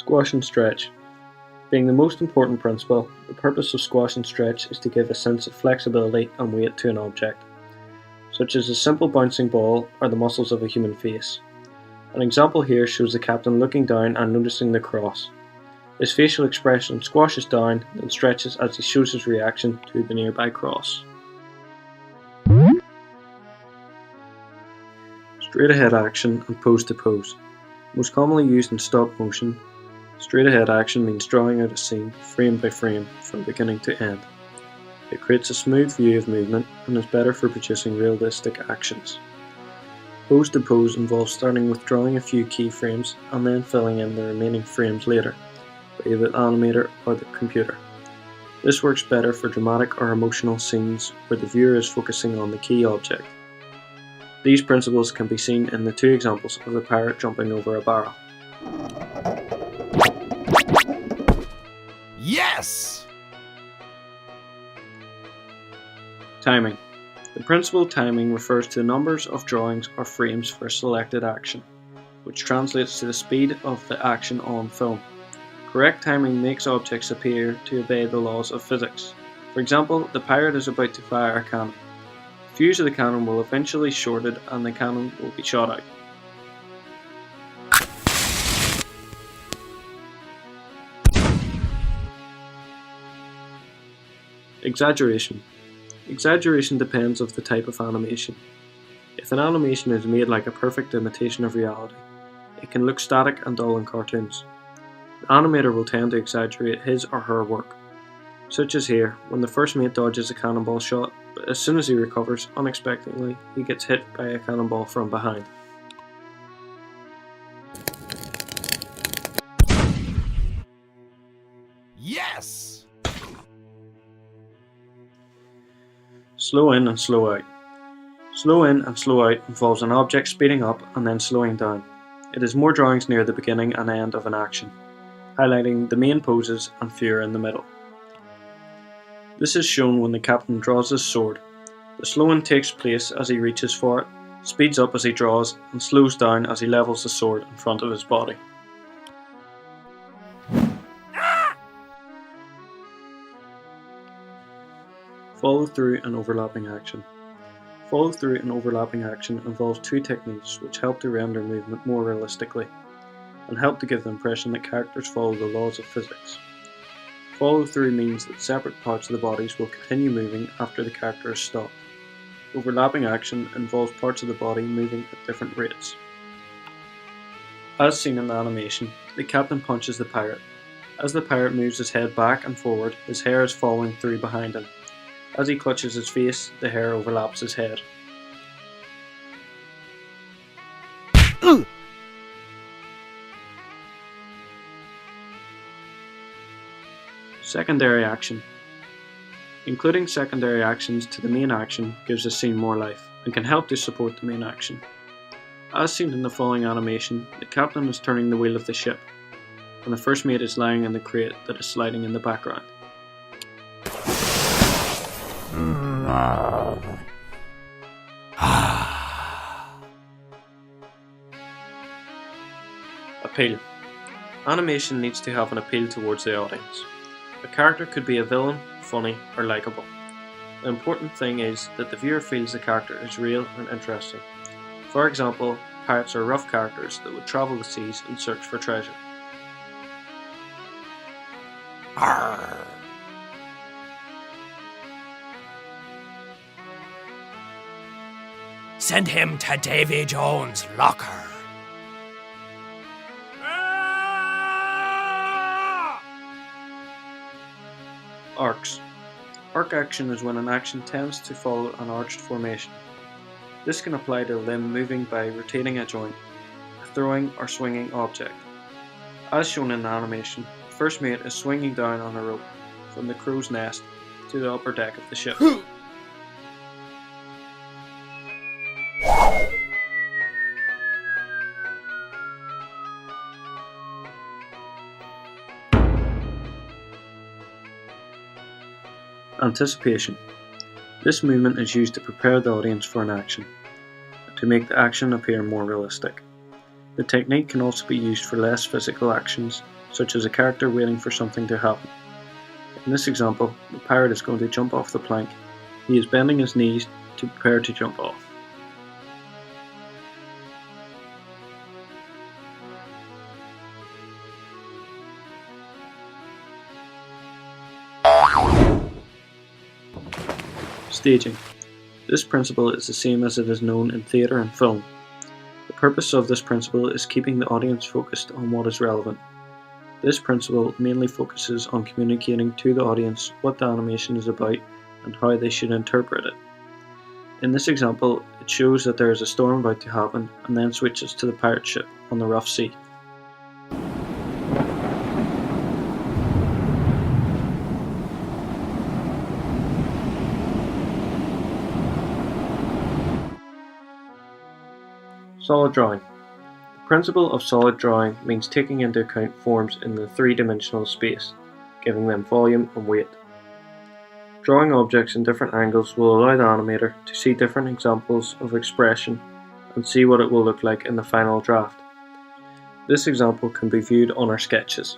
Squash and stretch. Being the most important principle, the purpose of squash and stretch is to give a sense of flexibility and weight to an object, such as a simple bouncing ball or the muscles of a human face. An example here shows the captain looking down and noticing the cross. His facial expression squashes down, then stretches as he shows his reaction to the nearby cross. Straight ahead action and pose to pose. Most commonly used in stop motion, straight ahead action means drawing out a scene frame by frame from beginning to end. It creates a smooth view of movement and is better for producing realistic actions. Pose to pose involves starting with drawing a few key frames and then filling in the remaining frames later, by either the animator or the computer. This works better for dramatic or emotional scenes where the viewer is focusing on the key object. These principles can be seen in the two examples of the pirate jumping over a barrel. Yes! Timing. The principle timing refers to the numbers of drawings or frames for a selected action, which translates to the speed of the action on film. Correct timing makes objects appear to obey the laws of physics. For example, the pirate is about to fire a cannon. The fuse of the cannon will eventually shorted and the cannon will be shot out. Exaggeration. Exaggeration depends on the type of animation. If an animation is made like a perfect imitation of reality, it can look static and dull in cartoons. The animator will tend to exaggerate his or her work, such as here, when the first mate dodges a cannonball shot, but as soon as he recovers, unexpectedly, he gets hit by a cannonball from behind. Yes! Slow in and slow out. Slow in and slow out involves an object speeding up and then slowing down. It is more drawings near the beginning and end of an action, highlighting the main poses and fewer in the middle. This is shown when the captain draws his sword. The slow-in takes place as he reaches for it, speeds up as he draws, and slows down as he levels the sword in front of his body. Follow through and overlapping action. Follow through and overlapping action involves two techniques which help to render movement more realistically, and help to give the impression that characters follow the laws of physics. Follow through means that separate parts of the bodies will continue moving after the character is stopped. Overlapping action involves parts of the body moving at different rates. As seen in the animation, the captain punches the pirate. As the pirate moves his head back and forward, his hair is falling through behind him. As he clutches his face, the hair overlaps his head. Secondary action. Including secondary actions to the main action gives the scene more life, and can help to support the main action. As seen in the following animation, the captain is turning the wheel of the ship, and the first mate is lying in the crate that is sliding in the background. Appeal. Animation needs to have an appeal towards the audience. A character could be a villain, funny, or likeable. The important thing is that the viewer feels the character is real and interesting. For example, pirates are rough characters that would travel the seas in search for treasure. Arr. Send him to Davy Jones' locker. Arcs. Arc action is when an action tends to follow an arched formation. This can apply to a limb moving by rotating a joint, a throwing or swinging object. As shown in the animation, the first mate is swinging down on a rope from the crow's nest to the upper deck of the ship. Anticipation. This movement is used to prepare the audience for an action, and to make the action appear more realistic. The technique can also be used for less physical actions, such as a character waiting for something to happen. In this example, the pirate is going to jump off the plank. He is bending his knees to prepare to jump off. Staging. This principle is the same as it is known in theatre and film. The purpose of this principle is keeping the audience focused on what is relevant. This principle mainly focuses on communicating to the audience what the animation is about and how they should interpret it. In this example, it shows that there is a storm about to happen and then switches to the pirate ship on the rough sea. Solid drawing. The principle of solid drawing means taking into account forms in the three-dimensional space, giving them volume and weight. Drawing objects in different angles will allow the animator to see different examples of expression and see what it will look like in the final draft. This example can be viewed on our sketches.